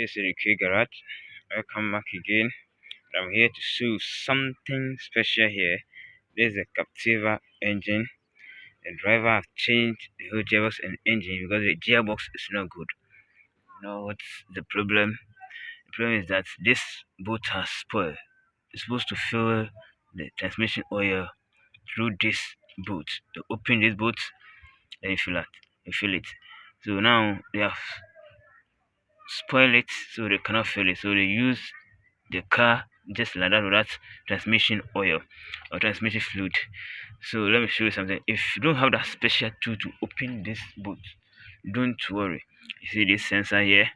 This is the K Garage. Welcome back again. I'm here to show something special here. This is a Captiva engine. The driver have changed the whole gearbox and engine because the gearbox is not good. You know what's the problem? The problem is that this bolt has spoiled. It's supposed to fill the transmission oil through this bolt. To open this bolt, then you fill it. So now they have spoil it, so they cannot fill it. So they use the car just like that without transmission oil or transmission fluid. So let me show you something. If you don't have that special tool to open this boot, don't worry. You see this sensor here?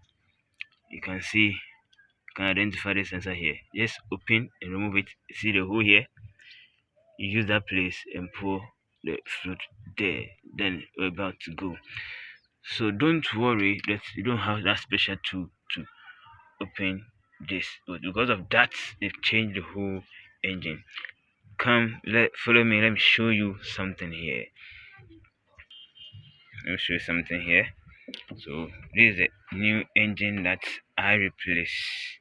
You can see, you can identify this sensor here. Just open and remove it. You see the hole here? You use that place and pour the fluid there. Then we're about to go. So don't worry that you don't have that special tool to open this, but because of that they've changed the whole engine. Follow me, let me show you something here. So this is a new engine that I replaced.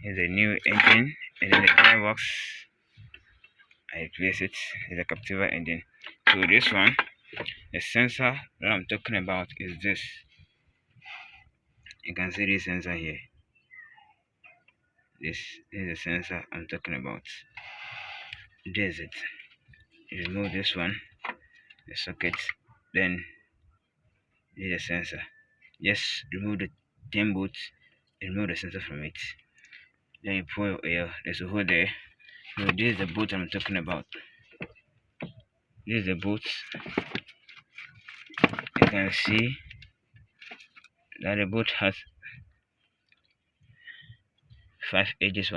Here's a new engine, and then the gearbox I replaced it. It's a Captiva engine. So this one, the sensor that I'm talking about is this. You can see this sensor here. This is the sensor I'm talking about. This is it. You remove this one, the socket, then this is the sensor. Just remove the 10 bolts, remove the sensor from it. Then you pour your air. There's a hole there. So this is the bolt I'm talking about. This is the bolt. You can see that the bolt has 5 edges.